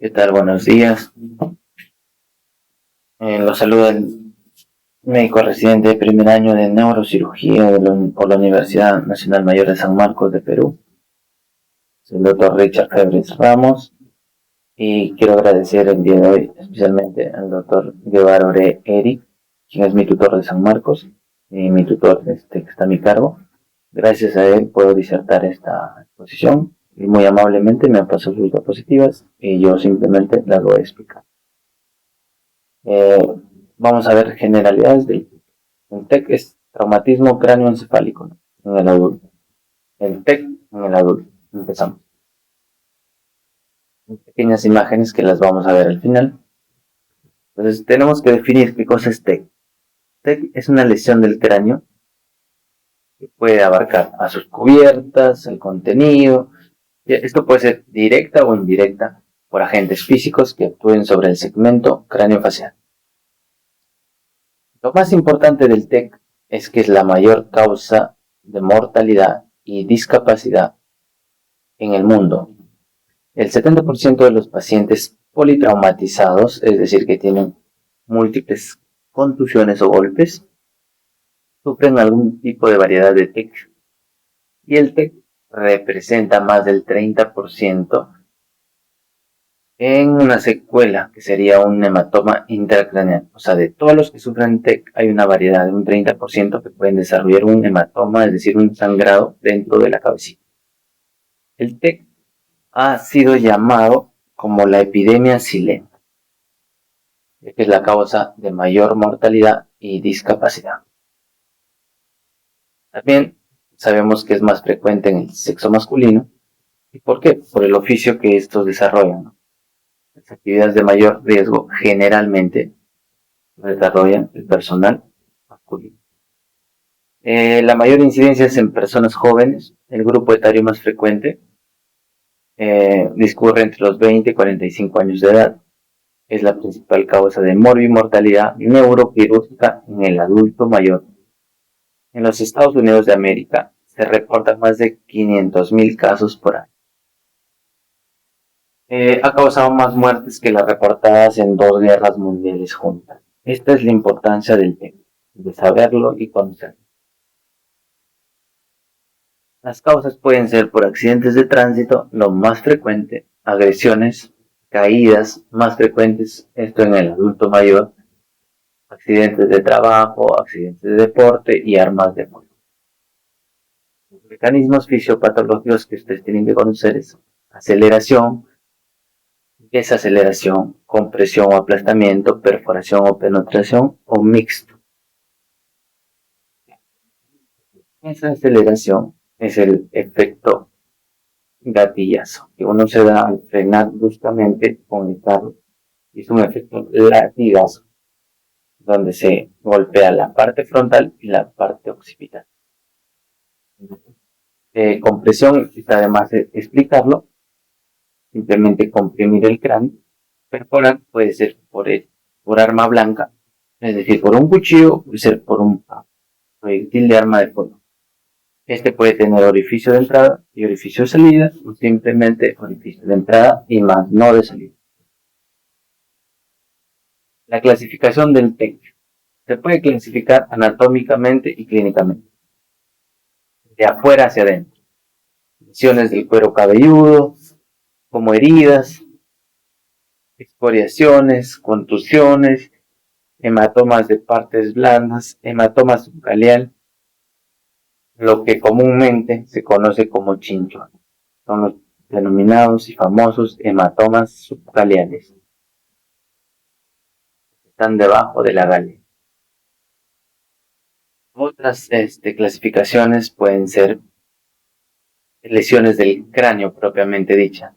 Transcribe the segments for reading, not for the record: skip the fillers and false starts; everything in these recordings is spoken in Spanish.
¿Qué tal? Buenos días. Los saluda el médico residente de primer año de neurocirugía por la Universidad Nacional Mayor de San Marcos de Perú. Soy el doctor Richard Febres Ramos y quiero agradecer el día de hoy especialmente al doctor Guevara Ore Eric, quien es mi tutor de San Marcos y mi tutor que está a mi cargo. Gracias a él puedo disertar esta exposición y muy amablemente me han pasado sus diapositivas y yo simplemente las voy a explicar. Vamos a ver generalidades del TEC. Es traumatismo cráneoencefálico en el adulto. El TEC en el adulto. Empezamos. Pequeñas imágenes que las vamos a ver al final. Entonces tenemos que definir qué cosa es TEC. TEC es una lesión del cráneo que puede abarcar a sus cubiertas, el contenido. Esto puede ser directa o indirecta por agentes físicos que actúen sobre el segmento craneofacial. Lo más importante del TEC es que es la mayor causa de mortalidad y discapacidad en el mundo. El 70% de los pacientes politraumatizados, es decir, que tienen múltiples contusiones o golpes, sufren algún tipo de variedad de TEC. Y el TEC representa más del 30% en una secuela, que sería un hematoma intracraneal. O sea, de todos los que sufren TEC hay una variedad de un 30% que pueden desarrollar un hematoma, es decir, un sangrado dentro de la cabecita. El TEC ha sido llamado como la epidemia silente, que es la causa de mayor mortalidad y discapacidad. También sabemos que es más frecuente en el sexo masculino. ¿Y por qué? Por el oficio que estos desarrollan, ¿no? Las actividades de mayor riesgo generalmente desarrollan el personal masculino. La mayor incidencia es en personas jóvenes. El grupo etario más frecuente discurre entre los 20 y 45 años de edad. Es la principal causa de morbimortalidad neuroquirúrgica en el adulto mayor. En los Estados Unidos de América se reportan más de 500,000 casos por año. Ha causado más muertes que las reportadas en 2 guerras mundiales juntas. Esta es la importancia del tema, de saberlo y conocerlo. Las causas pueden ser por accidentes de tránsito, lo más frecuente, agresiones, caídas más frecuentes, esto en el adulto mayor, accidentes de trabajo, accidentes de deporte y armas de fuego. Los mecanismos fisiopatológicos que ustedes tienen que conocer es aceleración, desaceleración, compresión o aplastamiento, perforación o penetración o mixto. Esa aceleración es el efecto gatillazo que uno se da al frenar bruscamente con el carro. Es un efecto latigazo donde se golpea la parte frontal y la parte occipital. Compresión, está además de explicarlo, simplemente comprimir el cráneo. Perforar puede ser por arma blanca, es decir, por un cuchillo, puede ser por un proyectil de arma de fuego. Este puede tener orificio de entrada y orificio de salida, o simplemente orificio de entrada y más no de salida. La clasificación del TEC se puede clasificar anatómicamente y clínicamente, de afuera hacia adentro. Lesiones del cuero cabelludo, como heridas, excoriaciones, contusiones, hematomas de partes blandas, hematoma subcalial, lo que comúnmente se conoce como chinchón. Son los denominados y famosos hematomas subcaliales. Están debajo de la galea. Otras clasificaciones pueden ser lesiones del cráneo propiamente dicha.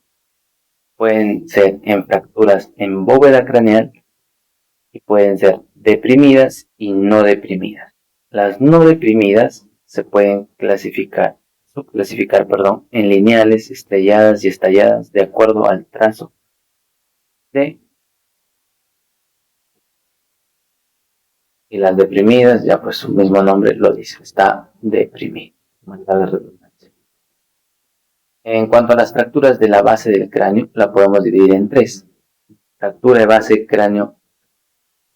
Pueden ser en fracturas en bóveda craneal y pueden ser deprimidas y no deprimidas. Las no deprimidas se pueden subclasificar en lineales, estrelladas y estalladas de acuerdo al trazo de. Y las deprimidas, ya pues su mismo nombre lo dice, está deprimido. En cuanto a las fracturas de la base del cráneo, la podemos dividir en 3. fractura de base de cráneo,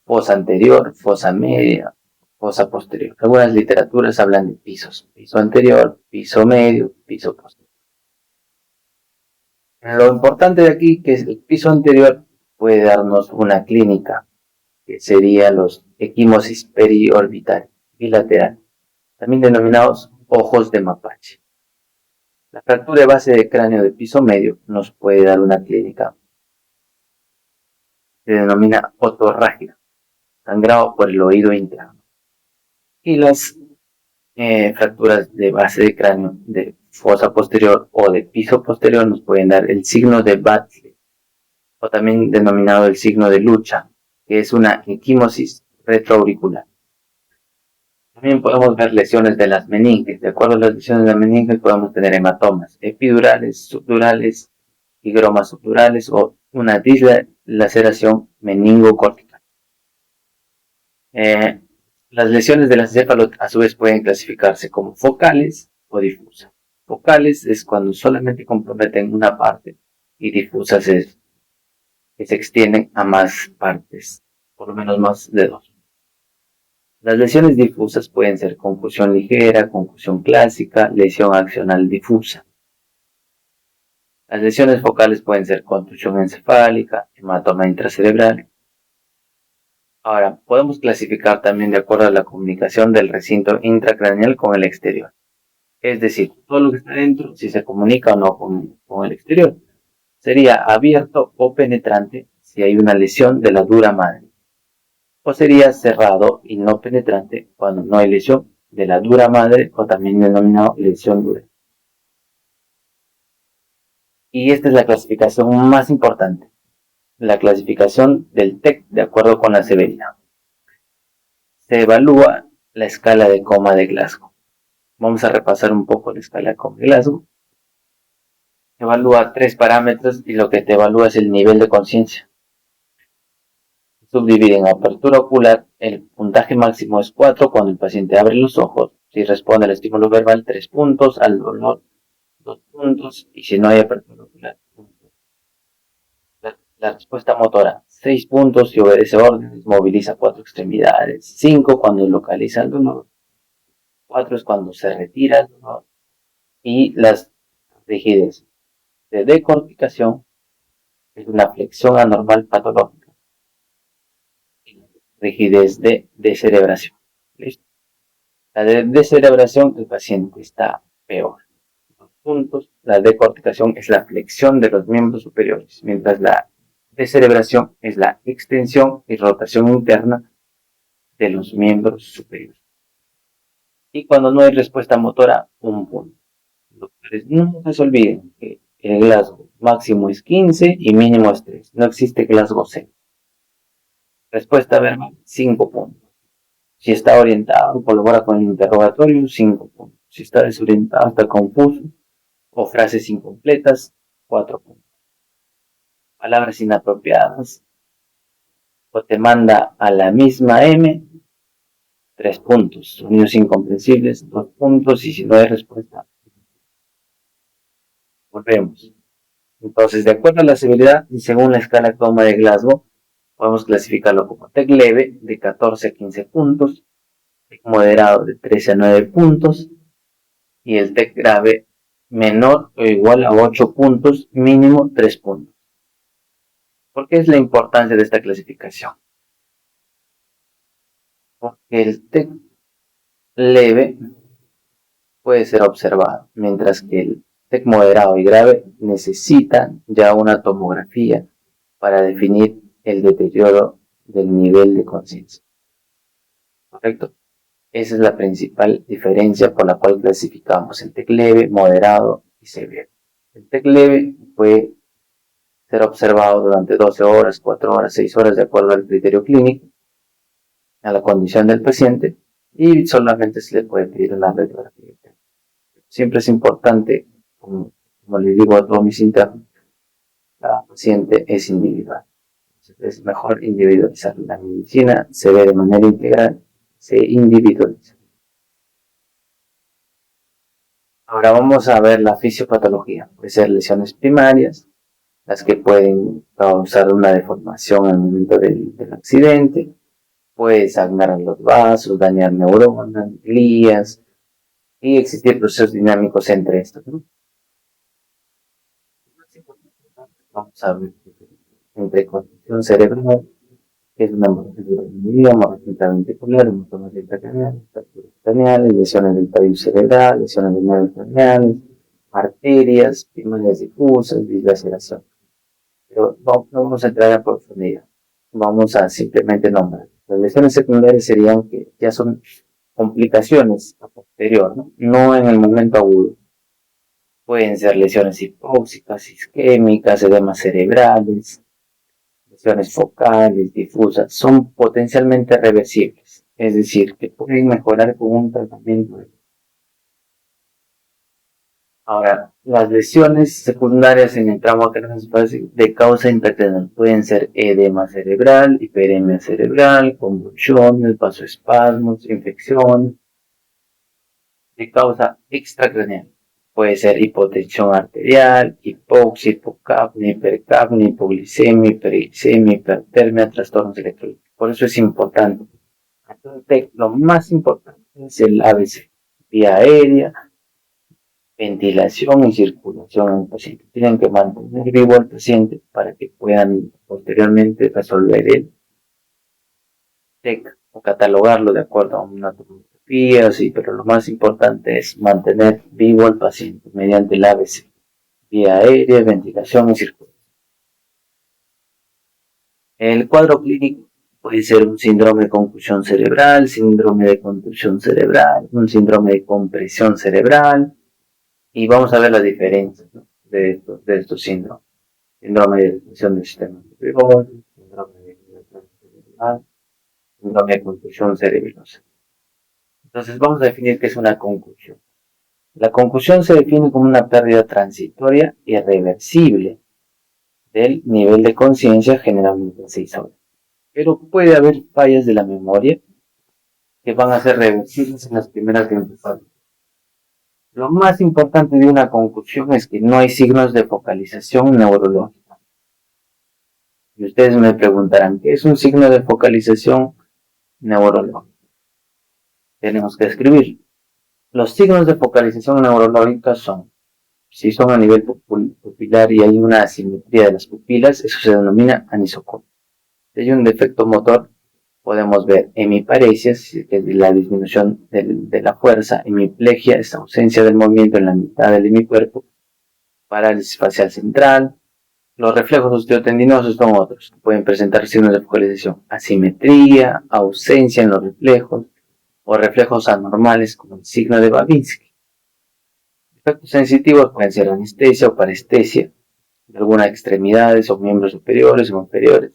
fosa anterior, fosa media, fosa posterior. Algunas literaturas hablan de pisos, piso anterior, piso medio, piso posterior. Lo importante de aquí que es el piso anterior puede darnos una clínica, que sería los equimosis periorbital bilateral, también denominados ojos de mapache. La fractura de base de cráneo de piso medio nos puede dar una clínica que se denomina otorragia, sangrado por el oído interno. Y las fracturas de base de cráneo de fosa posterior o de piso posterior nos pueden dar el signo de Batley, o también denominado el signo de lucha, que es una equimosis retroauricular. También podemos ver lesiones de las meninges. De acuerdo a las lesiones de las meninges podemos tener hematomas epidurales, subdurales, higromas subdurales o una dislaceración meningocortical. Las lesiones del encéfalo a su vez pueden clasificarse como focales o difusas. Focales es cuando solamente comprometen una parte y difusas es que se extienden a más partes, por lo menos más de dos. Las lesiones difusas pueden ser concusión ligera, concusión clásica, lesión axonal difusa. Las lesiones focales pueden ser contusión encefálica, hematoma intracerebral. Ahora, podemos clasificar también de acuerdo a la comunicación del recinto intracraneal con el exterior. Es decir, todo lo que está dentro, si se comunica o no con el exterior. Sería abierto o penetrante si hay una lesión de la dura madre. O sería cerrado y no penetrante cuando no hay lesión de la dura madre o también denominado lesión dura. Y esta es la clasificación más importante, la clasificación del TEC de acuerdo con la severidad. Se evalúa la escala de coma de Glasgow. Vamos a repasar un poco la escala de coma de Glasgow. Evalúa 3 parámetros y lo que te evalúa es el nivel de conciencia. Subdivide en apertura ocular, el puntaje máximo es 4 cuando el paciente abre los ojos, si responde al estímulo verbal 3 puntos, al dolor 2 puntos y si no hay apertura ocular 1 punto. La respuesta motora 6 puntos si obedece órdenes, moviliza 4 extremidades, 5 cuando localiza el dolor, 4 es cuando se retira el dolor y las rigidez de decorticación es una flexión anormal patológica. Rigidez de descerebración. ¿Listo? La de descerebración, el paciente está peor. 2 puntos. La decorticación es la flexión de los miembros superiores, mientras la descerebración es la extensión y rotación interna de los miembros superiores. Y cuando no hay respuesta motora, 1 punto. Doctores, nunca se olviden que el Glasgow máximo es 15 y mínimo es 3. No existe Glasgow 0. Respuesta verbal, 5 puntos. Si está orientado, colabora con el interrogatorio, 5 puntos. Si está desorientado, está confuso o frases incompletas, 4 puntos. Palabras inapropiadas o te manda a la misma M, 3 puntos. Sonidos incomprensibles, 2 puntos. Y si no hay respuesta, volvemos. Entonces, de acuerdo a la severidad y según la escala coma de Glasgow, podemos clasificarlo como TEC leve de 14 a 15 puntos, TEC moderado de 13 a 9 puntos y el TEC grave menor o igual a 8 puntos, mínimo 3 puntos. ¿Por qué es la importancia de esta clasificación? Porque el TEC leve puede ser observado, mientras que el TEC moderado y grave necesitan ya una tomografía para definir el deterioro del nivel de conciencia. ¿Correcto? Esa es la principal diferencia por la cual clasificamos el TEC leve, moderado y severo. El TEC leve puede ser observado durante 12 horas, 4 horas, 6 horas de acuerdo al criterio clínico, a la condición del paciente y solamente se le puede pedir una radiografía. Siempre es importante, como les digo a todos mis internos, cada paciente es individual. Es mejor individualizar. La medicina se ve de manera integral, se individualiza. Ahora vamos a ver la fisiopatología. Puede ser lesiones primarias, las que pueden causar una deformación en el momento del accidente, puede sangrar los vasos, dañar neuronas, glías y existir procesos dinámicos entre estos, ¿no? Vamos a ver entre contusión cerebral, que es una hemorragia ventricular, hematomas craneales, fracturas craneales, lesiones del tallo cerebral, lesiones de nervios craneales, arterias, primarias difusas, dislaceración. Pero no vamos a entrar a profundidad. Vamos a simplemente nombrar. Las lesiones secundarias serían que ya son complicaciones a posterior, no en el momento agudo. Pueden ser lesiones hipóxicas, isquémicas, edemas cerebrales, lesiones focales, difusas. Son potencialmente reversibles, es decir, que pueden mejorar con un tratamiento. Ahora, las lesiones secundarias en el tramo craneoencefálico de causa intracraneal pueden ser edema cerebral, hiperemia cerebral, convulsiones, vasoespasmos, infección. De causa extracraneal puede ser hipotensión arterial, hipoxia, hipocapnia, hipercapnia, hipoglicemia, hiperglicemia, hipertermia, trastornos electrolíticos. Por eso es importante. Entonces, lo más importante es el ABC, vía aérea, ventilación y circulación en el paciente. Tienen que mantener vivo al paciente para que puedan posteriormente resolver el TEC o catalogarlo de acuerdo a una tomografía, sí, pero lo más importante es mantener vivo al paciente mediante el ABC, vía aérea, ventilación y circulación. El cuadro clínico puede ser un síndrome de concusión cerebral, síndrome de contusión cerebral, un síndrome de compresión cerebral, y vamos a ver las diferencias, ¿no? de estos síndromes. Síndrome de depresión del sistema nervioso, síndrome de cerebral, síndrome de contusión cerebrosa. Entonces vamos a definir qué es una concusión. La concusión se define como una pérdida transitoria y irreversible del nivel de conciencia, generalmente en 6 horas. Pero puede haber fallas de la memoria que van a ser reversibles en las primeras 24 horas. Lo más importante de una concusión es que no hay signos de focalización neurológica. Y ustedes me preguntarán, ¿qué es un signo de focalización neurológica? Tenemos que escribir. Los signos de focalización neurológica son, si son a nivel pupilar y hay una asimetría de las pupilas, eso se denomina anisocoria. Si hay un defecto motor, podemos ver hemiparesias, que es la disminución de la fuerza, hemiplegia, esta ausencia del movimiento en la mitad del hemicuerpo, parálisis facial central. Los reflejos osteotendinosos son otros, pueden presentar signos de focalización, asimetría, ausencia en los reflejos, o reflejos anormales como el signo de Babinski. Efectos sensitivos pueden ser anestesia o parestesia de algunas extremidades o miembros superiores o inferiores.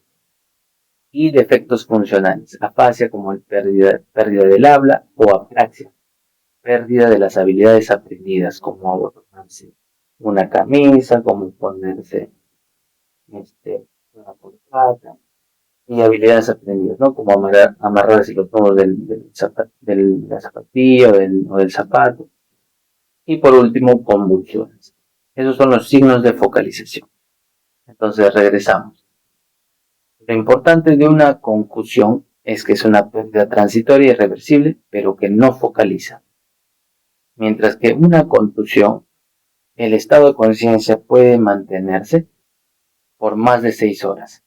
Y defectos funcionales, afasia como pérdida del habla o apraxia, pérdida de las habilidades aprendidas como abotonarse una camisa, como ponerse una corbata, y habilidades aprendidas, ¿no? Como amarrarse los nudos de la zapatilla o del zapato. Y por último, convulsiones. Esos son los signos de focalización. Entonces regresamos. Lo importante de una concusión es que es una pérdida transitoria y irreversible, pero que no focaliza. Mientras que una contusión, el estado de conciencia puede mantenerse por más de 6 horas,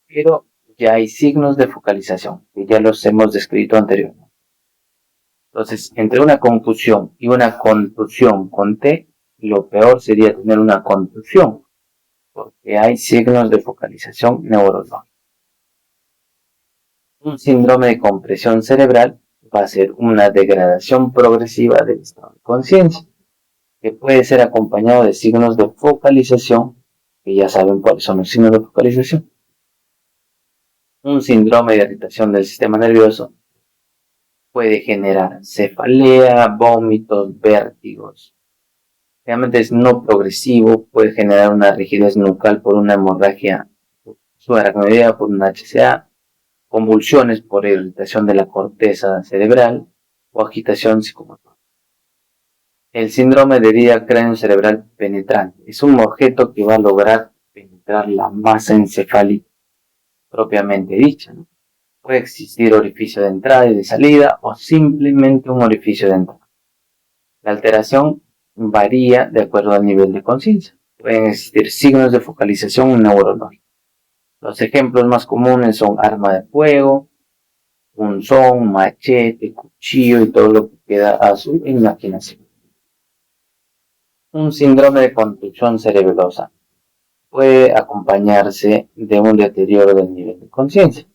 pero ya hay signos de focalización, que ya los hemos descrito anteriormente. Entonces, entre una concusión y una contusión con T, lo peor sería tener una contusión, porque hay signos de focalización neurológica. Un síndrome de compresión cerebral va a ser una degradación progresiva del estado de conciencia, que puede ser acompañado de signos de focalización, que ya saben cuáles son los signos de focalización. Un síndrome de irritación del sistema nervioso puede generar cefalea, vómitos, vértigos. Realmente es no progresivo, puede generar una rigidez nucal por una hemorragia subaracnoidea, por una HCA, convulsiones por irritación de la corteza cerebral o agitación psicomotora. El síndrome de herida cráneo-cerebral penetrante es un objeto que va a lograr penetrar mostrar la masa encefálica propiamente dicha, ¿no? Puede existir orificio de entrada y de salida o simplemente un orificio de entrada. La alteración varía de acuerdo al nivel de conciencia. Pueden existir signos de focalización neurológica. Los ejemplos más comunes son arma de fuego, punzón, machete, cuchillo y todo lo que queda a su imaginación. Un síndrome de contusión cerebelosa puede acompañarse de un deterioro del nivel de conciencia.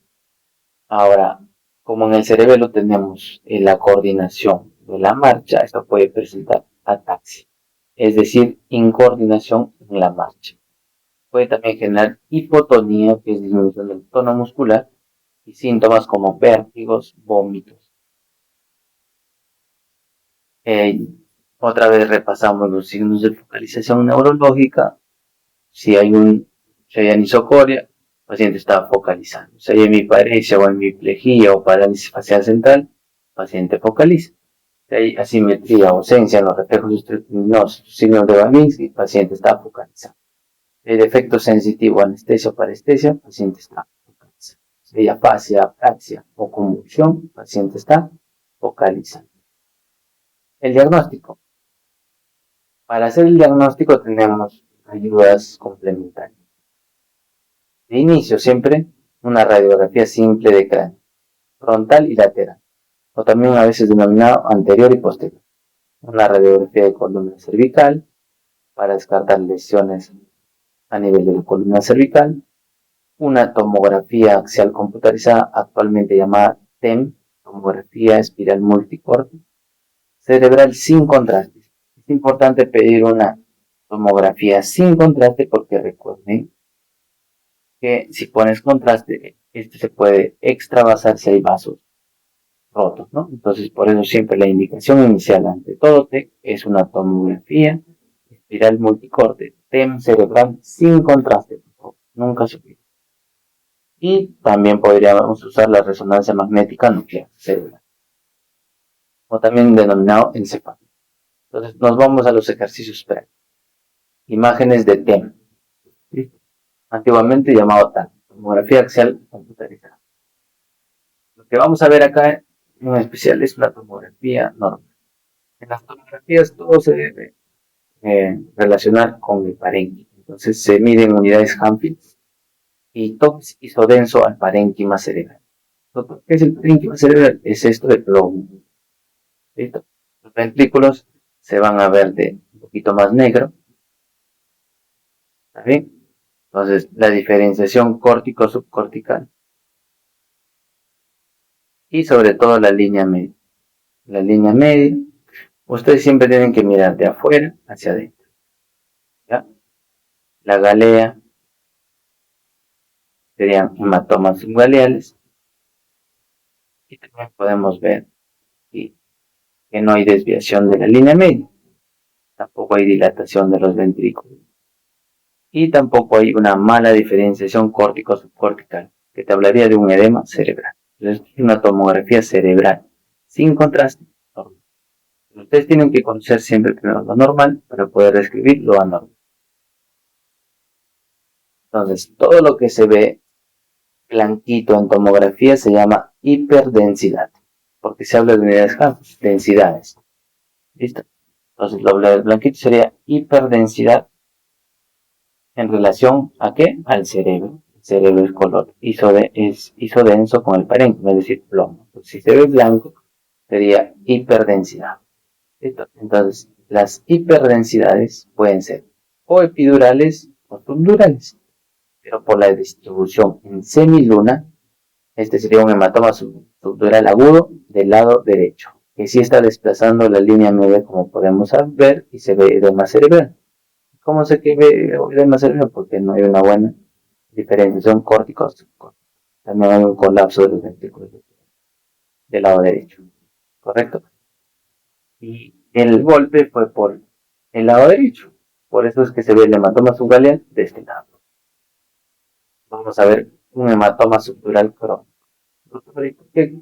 Ahora, como en el cerebelo tenemos la coordinación de la marcha, esto puede presentar ataxia, es decir, incoordinación en la marcha. Puede también generar hipotonía, que es disminución del tono muscular, y síntomas como vértigos, vómitos. Otra vez repasamos los signos de focalización neurológica. Si hay anisocoria, el paciente está focalizando. Si hay hemiparesia o hemiplegia o parálisis facial central, el paciente focaliza. Si hay asimetría o ausencia en los reflejos osteotuminosos, signos de Babinski, el paciente está focalizando. Si hay defecto sensitivo, anestesia o parestesia, el paciente está focalizando. Si hay afasia, apraxia o convulsión, el paciente está focalizando. El diagnóstico. Para hacer el diagnóstico tenemos ayudas complementarias. De inicio, siempre una radiografía simple de cráneo, frontal y lateral, o también a veces denominado anterior y posterior. Una radiografía de columna cervical para descartar lesiones a nivel de la columna cervical. Una tomografía axial computarizada, actualmente llamada TEM, tomografía espiral multicorte, cerebral sin contraste. Es importante pedir una tomografía sin contraste porque recuerden que si pones contraste, este se puede extravasar si hay vasos rotos, ¿no? Entonces, por eso siempre la indicación inicial ante todo es una tomografía espiral multicorte, TEM cerebral sin contraste, nunca se olvide. Y también podríamos usar la resonancia magnética nuclear cerebral, o también denominado encefalo. Entonces, nos vamos a los ejercicios prácticos. Imágenes de TEM, ¿sí? Antiguamente llamado TAC, tomografía axial computarizada. Lo que vamos a ver acá en especial es una tomografía normal. En las tomografías todo se debe relacionar con el parénquima. Entonces se miden unidades Hanfield y TOPS isodenso al parénquima cerebral. ¿Qué es el parénquima cerebral? Es esto de plomo. ¿Listo? Los ventrículos se van a ver de un poquito más negro. ¿Está bien? Entonces la diferenciación córtico-subcortical y sobre todo la línea media. La línea media, ustedes siempre tienen que mirar de afuera hacia adentro. ¿Ya? La galea serían hematomas subgaleales y también podemos ver que no hay desviación de la línea media, tampoco hay dilatación de los ventrículos y tampoco hay una mala diferenciación córtico-subcortical, que te hablaría de un edema cerebral. Entonces es una tomografía cerebral sin contraste. Ustedes tienen que conocer siempre primero lo normal para poder describir lo anormal. Entonces, todo lo que se ve blanquito en tomografía se llama hiperdensidad, porque se habla de unidades Hanfield, densidades. ¿Listo? Entonces, lo blanquito sería hiperdensidad en relación a ¿qué? Al cerebro. El cerebro es color isodenso con el parénquima, es decir, plomo. Entonces, si se ve blanco, sería hiperdensidad. ¿Listo? Entonces, las hiperdensidades pueden ser o epidurales o subdurales, pero por la distribución en semiluna, este sería un hematoma subdural agudo del lado derecho, que sí está desplazando la línea media como podemos ver y se ve edema cerebral. ¿Cómo se ve edema cerebral? Porque no hay una buena diferenciación córtico-subcórtico. También hay un colapso de los ventrículos del lado derecho, ¿correcto? Y el golpe fue por el lado derecho, por eso es que se ve el hematoma subgaleal de este lado. Vamos a ver un hematoma subdural crónico. ¿Por qué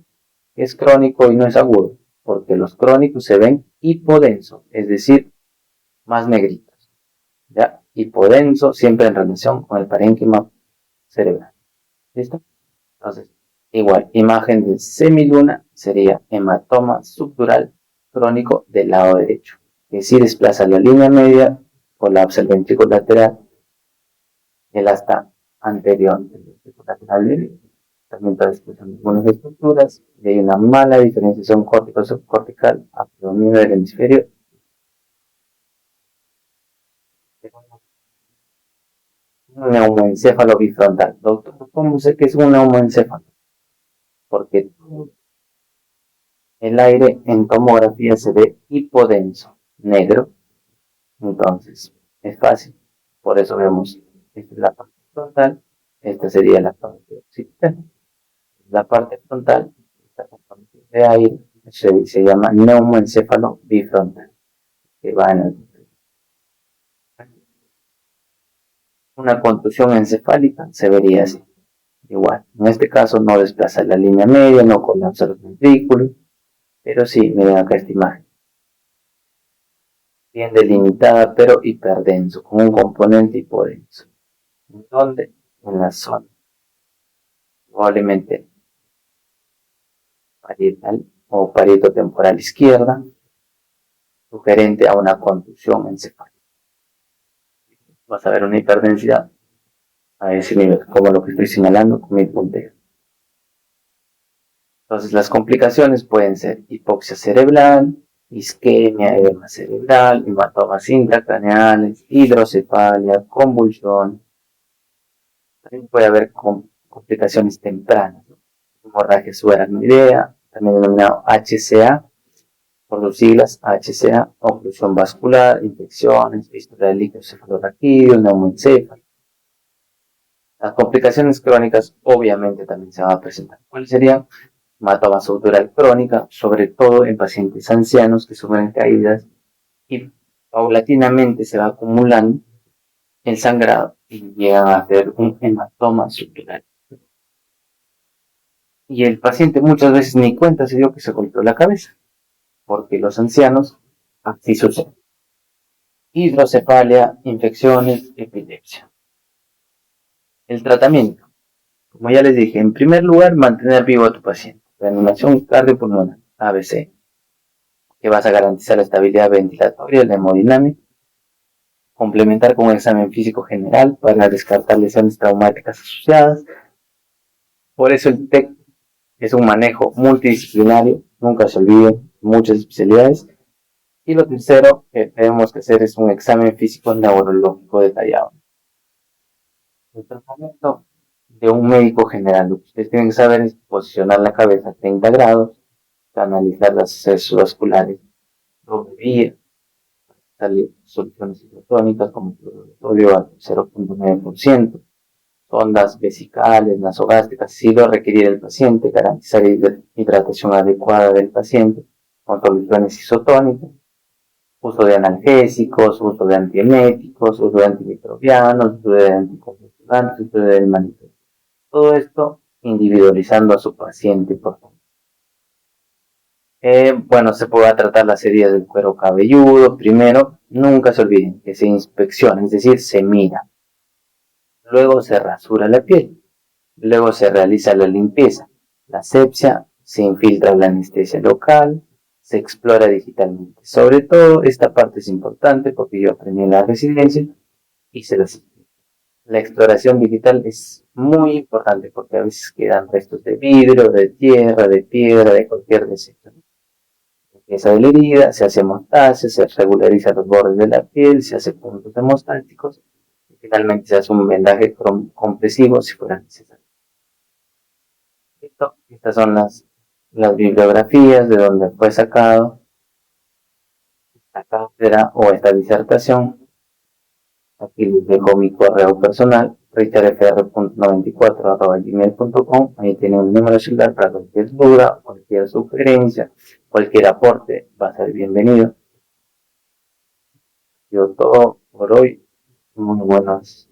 es crónico y no es agudo? Porque los crónicos se ven hipodensos, es decir, más negritos. ¿Ya? hipodenso, siempre en relación con el parénquima cerebral. ¿Listo? Entonces, igual, imagen de semiluna sería hematoma subdural crónico del lado derecho, que si desplaza la línea media, colapsa el ventrículo lateral, el asta anterior del ventrículo lateral derecho. También está desplazando algunas estructuras y hay una mala diferenciación córtico-subcortical a predominio del hemisferio. Un neumoencéfalo bifrontal. Doctor, ¿cómo sé que es un neumoencéfalo? Porque el aire en tomografía se ve hipodenso, negro. Entonces, es fácil. Por eso vemos, esta es la parte frontal, esta sería la parte occipital. La parte frontal, esta componente de aire, se llama neumoencéfalo bifrontal, que va en el. Una contusión encefálica se vería así. Igual, en este caso no desplaza la línea media, no colapsa los ventrículos, pero sí, miren acá esta imagen. Bien delimitada, pero hiperdenso, con un componente hipodenso. ¿En dónde? En la zona. Probablemente parietal o parietotemporal izquierda, sugerente a una contusión encefálica. Vas a ver una hiperdensidad a ese nivel, como lo que estoy señalando con mi puntero. Entonces, las complicaciones pueden ser hipoxia cerebral, isquemia, edema cerebral, hematomas intracraneales, hidrocefalia, convulsión. También puede haber complicaciones tempranas, ¿no? Hemorragia subaracnoidea, también denominado HCA, por sus siglas HCA, oclusión vascular, infecciones, fístula de líquido cefalorraquídeo, neumoencéfalo. Las complicaciones crónicas obviamente también se van a presentar. ¿Cuáles serían? Hematoma subdural crónica, sobre todo en pacientes ancianos que sufren caídas y paulatinamente se va acumulando el sangrado y llegan a hacer un hematoma subdural. Y el paciente muchas veces ni cuenta se dio que se golpeó la cabeza, porque los ancianos así sucede. Hidrocefalia, infecciones, epilepsia. El tratamiento. Como ya les dije, en primer lugar, mantener vivo a tu paciente. Reanimación cardiopulmonar, ABC, que vas a garantizar la estabilidad ventilatoria, la hemodinámica. Complementar con un examen físico general para descartar lesiones traumáticas asociadas. Por eso el TEC es un manejo multidisciplinario, nunca se olviden, muchas especialidades. Y lo tercero que tenemos que hacer es un examen físico neurológico detallado. El tratamiento de un médico general, lo que ustedes tienen que saber es posicionar la cabeza a 30 grados, canalizar las accesos vasculares, doble vía, salir soluciones isotónicas como sodio al 0.9%, sondas vesicales, nasogástricas, si lo requiere el paciente, garantizar hidratación adecuada del paciente con soluciones isotónicas, uso de analgésicos, uso de antieméticos, uso de antimicrobianos, uso de anticonvulsivantes, uso de manipulación. Todo esto individualizando a su paciente, por favor. Bueno, se puede tratar las heridas del cuero cabelludo. Primero, nunca se olviden que se inspecciona, es decir, se mira. Luego se rasura la piel. Luego se realiza la limpieza, la asepsia, se infiltra la anestesia local, se explora digitalmente. Sobre todo, esta parte es importante porque yo aprendí en la residencia y se las explico. La exploración digital es muy importante porque a veces quedan restos de vidrio, de tierra, de piedra, de cualquier desecho. Limpieza de la herida, se hace hemostasia, se regulariza los bordes de la piel, se hace puntos hemostáticos y finalmente se hace un vendaje compresivo si fuera necesario. Listo. Estas son las bibliografías de donde fue sacado esta cátedra o esta disertación. Aquí les dejo mi correo personal, richardfr.94@gmail.com. Ahí tienen un número celular para cualquier duda, cualquier sugerencia, cualquier aporte va a ser bienvenido. Ha sido todo por hoy. Muy buenas